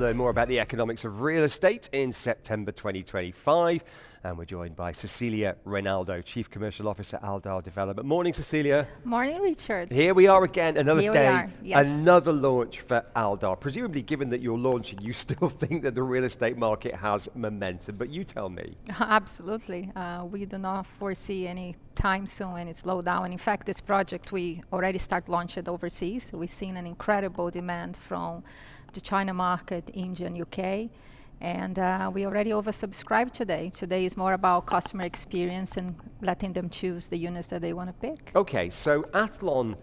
Learn more about the economics of real estate in September 2025. And we're joined by Cecilia Reinaldo, Chief Commercial Officer, Aldar Development. Morning, Cecilia. Morning, Richard. Here we are again, another Here we day, are, yes. another launch for Aldar. Presumably, given that you're launching, you still think that the real estate market has momentum, but you tell me. Absolutely. We do not foresee any time soon any slowdown. And in fact, this project, we already start launching overseas. We've seen an incredible demand from the China market, India and UK. And we already oversubscribed today. Today is more about customer experience and letting them choose the units that they want to pick. Okay, so Athlon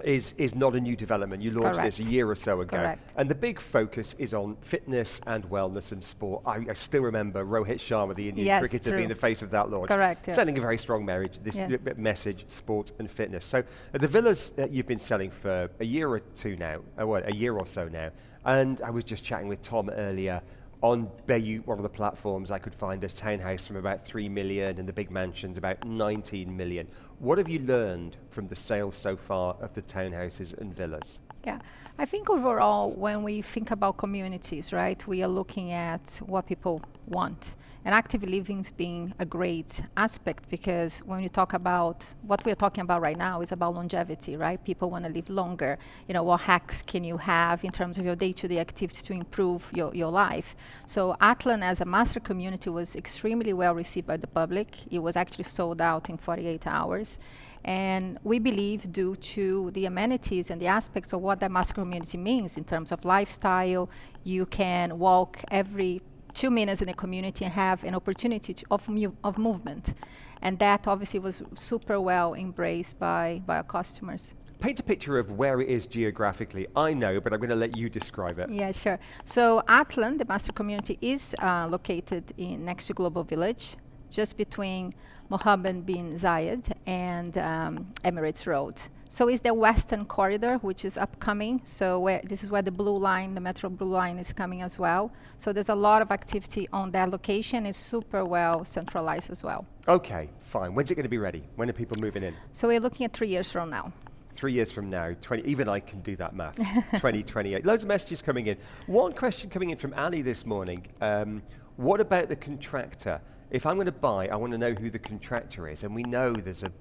is not a new development. You launched Correct. this a year or so ago. Correct. And the big focus is on fitness and wellness and sport. I still remember Rohit Sharma, the Indian Yes, cricketer, true. being the face of that launch. Correct, yeah. Sending a very strong marriage, this Yeah. message, sport and fitness. So the villas you've been selling for a year or two now, a year or so now. And I was just chatting with Tom earlier. On Bayou, one of the platforms, I could find a townhouse from about 3 million and the big mansions about 19 million. What have you learned from the sales so far of the townhouses and villas? Yeah, I think overall, when we think about communities, right, we are looking at what people want. And active living's being a great aspect because when you talk about what we're talking about right now is about longevity, right? People want to live longer. You know, what hacks can you have in terms of your day-to-day activities to improve your life? So Athlon as a master community was extremely well received by the public. It was actually sold out in 48 hours. And we believe due to the amenities and the aspects of what that master community means in terms of lifestyle, you can walk every 2 minutes in a community and have an opportunity of movement. And that obviously was super well embraced by our customers. Paint a picture of where it is geographically. I know, but I'm going to let you describe it. Yeah, sure. So Athlon, the master community, is located next to Global Village, just between Mohammed bin Zayed and Emirates Road. So it's the Western Corridor, which is upcoming. So this is where the blue line, the Metro Blue Line is coming as well. So there's a lot of activity on that location. It's super well centralized as well. Okay, fine. When's it going to be ready? When are people moving in? So we're looking at 3 years from now. 3 years from now, even I can do that math, 2028. Loads of messages coming in. One question coming in from Ali this morning. What about the contractor? If I'm going to buy, I want to know who the contractor is. And we know there's a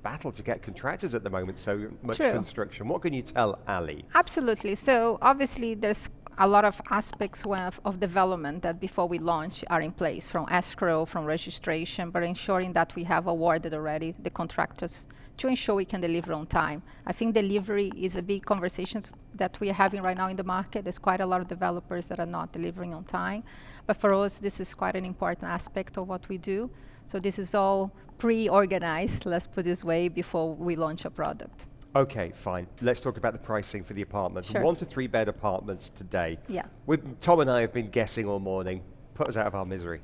battle to get contractors at the moment, so much True. construction. What can you tell Ali? Absolutely. So obviously there's a lot of aspects of development that before we launch are in place, from escrow, from registration, but ensuring that we have awarded already the contractors to ensure we can deliver on time. I think delivery is a big conversation that we are having right now in the market. There's quite a lot of developers that are not delivering on time. But for us, this is quite an important aspect of what we do. So this is all pre-organized, let's put it this way, before we launch a product. Okay, fine. Let's talk about the pricing for the apartments. Sure. 1 to 3 bed apartments today. Yeah. Tom and I have been guessing all morning. Put us out of our misery.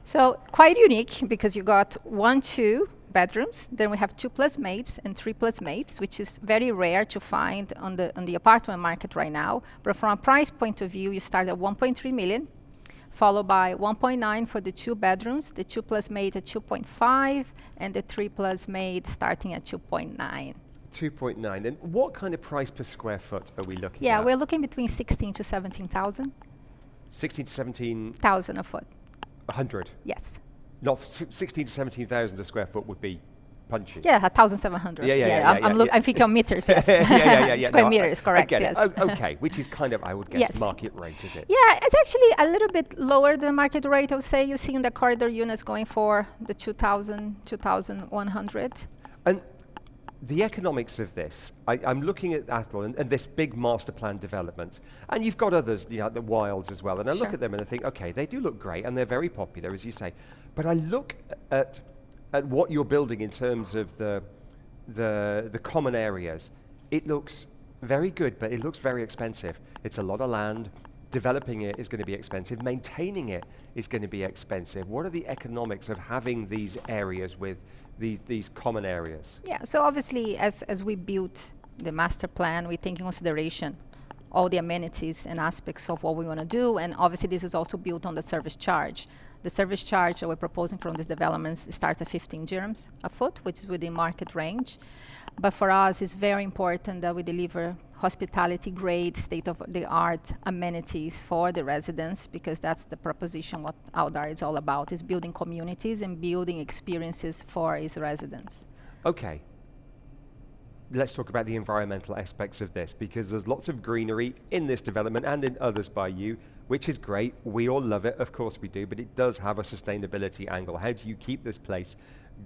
So quite unique because you got 1, 2 bedrooms, then we have 2+ maids and 3+ maids, which is very rare to find on the apartment market right now. But from a price point of view, you start at 1.3 million, followed by 1.9 for the 2 bedrooms, the 2+ maid at 2.5, and the 3+ maid starting at 2.9. 2.9. And what kind of price per square foot are we looking at? Yeah, we're looking between 16 to 17,000. 16 to 17... 1,000 a foot. 100? Yes. Not 16 to 17,000 a square foot would be punchy. Yeah, 1,700. Yeah. I'm thinking of meters, yes. yeah. Square No, meters, correct, I get yes. it. Okay, which is kind of, I would guess, Yes. market rate, is it? Yeah, it's actually a little bit lower than market rate, I would say. You're seeing the corridor units going for the 2,000, 2,100. And the economics of this, I'm looking at Athlon and this big master plan development, and you've got others, the Wilds as well, and I look Sure. at them and I think, okay, they do look great and they're very popular, as you say, but I look at what you're building in terms of the common areas. It looks very good, but it looks very expensive. It's a lot of land. Developing it is going to be expensive. Maintaining it is going to be expensive. What are the economics of having these areas with these common areas? Yeah, so obviously as we built the master plan, we take in consideration all the amenities and aspects of what we want to do, and obviously this is also built on the service charge. The service charge that we're proposing from these developments starts at 15 dirhams a foot, which is within market range. But for us, it's very important that we deliver hospitality-grade, state-of-the-art amenities for the residents, because that's the proposition what Aldar is all about, is building communities and building experiences for its residents. Okay. Let's talk about the environmental aspects of this, because there's lots of greenery in this development and in others by you, which is great. We all love it, of course we do, but it does have a sustainability angle. How do you keep this place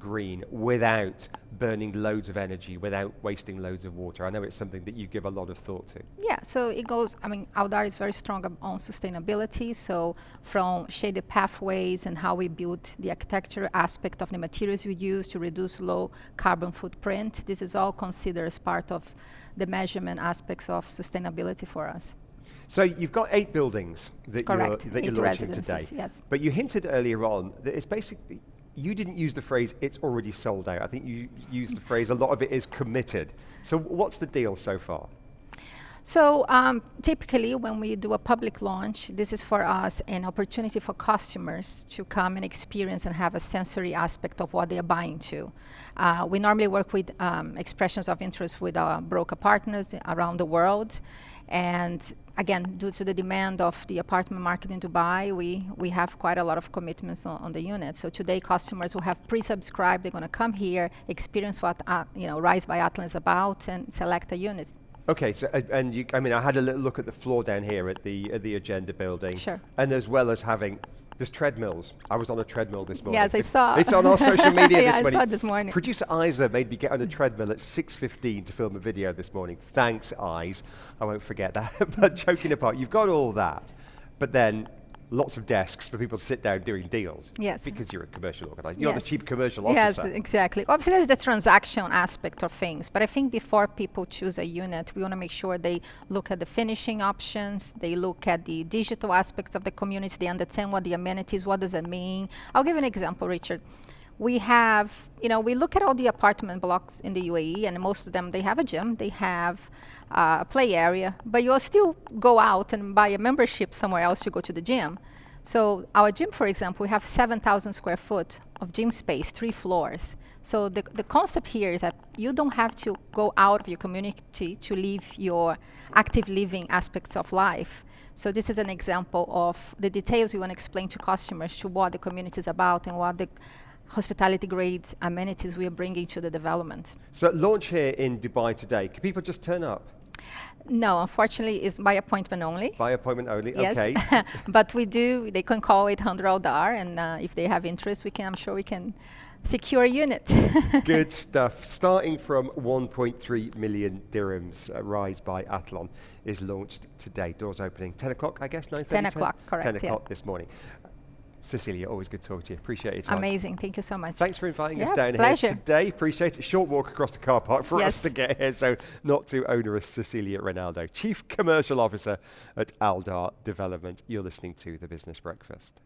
green without burning loads of energy, without wasting loads of water? I know it's something that you give a lot of thought to. Yeah, so it goes, Aldar is very strong on sustainability, so from shaded pathways and how we build the architecture aspect of the materials we use to reduce low carbon footprint, this is all considered as part of the measurement aspects of sustainability for us. So you've got 8 buildings that Correct. you're launching today. Yes. But you hinted earlier on that it's basically, you didn't use the phrase, it's already sold out. I think you used the phrase, a lot of it is committed. So what's the deal so far? So typically when we do a public launch, this is for us an opportunity for customers to come and experience and have a sensory aspect of what they are buying to. We normally work with expressions of interest with our broker partners around the world. And again, due to the demand of the apartment market in Dubai, we have quite a lot of commitments on the unit. So today, customers who have pre-subscribed, they're going to come here, experience what Rise by Athlon is about, and select a unit. Okay, so I had a little look at the floor down here at the agenda building. Sure. And as well as having, there's treadmills. I was on a treadmill this morning. Yes, I saw. It's on our social media yeah, this morning. I saw it this morning. Producer Isa made me get on a treadmill at 6:15 to film a video this morning. Thanks, Isa. I won't forget that. But joking apart, you've got all that. But then lots of desks for people to sit down doing deals. Yes. Because you're a commercial organizer. You're Yes. the chief commercial officer. Yes, exactly. Obviously, there's the transaction aspect of things, but I think before people choose a unit, we want to make sure they look at the finishing options, they look at the digital aspects of the community, they understand what the amenities, what does it mean. I'll give an example, Richard. We have, we look at all the apartment blocks in the UAE, and most of them, they have a gym, they have a play area, but you'll still go out and buy a membership somewhere else to go to the gym. So our gym, for example, we have 7,000 square foot of gym space, 3 floors. So the concept here is that you don't have to go out of your community to live your active living aspects of life. So this is an example of the details we want to explain to customers to what the community is about and what the hospitality-grade amenities we are bringing to the development. So launch here in Dubai today. Can people just turn up? No, unfortunately, it's by appointment only. By appointment only, Yes. okay. But they can call 800 Aldar, and if they have interest, I'm sure we can secure a unit. Good stuff. Starting from 1.3 million dirhams, Rise by Athlon is launched today. Doors opening 10 o'clock, I guess, 9:30? 10 o'clock, correct. 10 o'clock this morning. Cecilia, always good to talk to you. Appreciate your time. Amazing. Thank you so much. Thanks for inviting us Yeah, down pleasure. here today. Appreciate it. Short walk across the car park for us Yes. to get here, so not too onerous. Cecilia Reinaldo, Chief Commercial Officer at Aldar Development. You're listening to The Business Breakfast.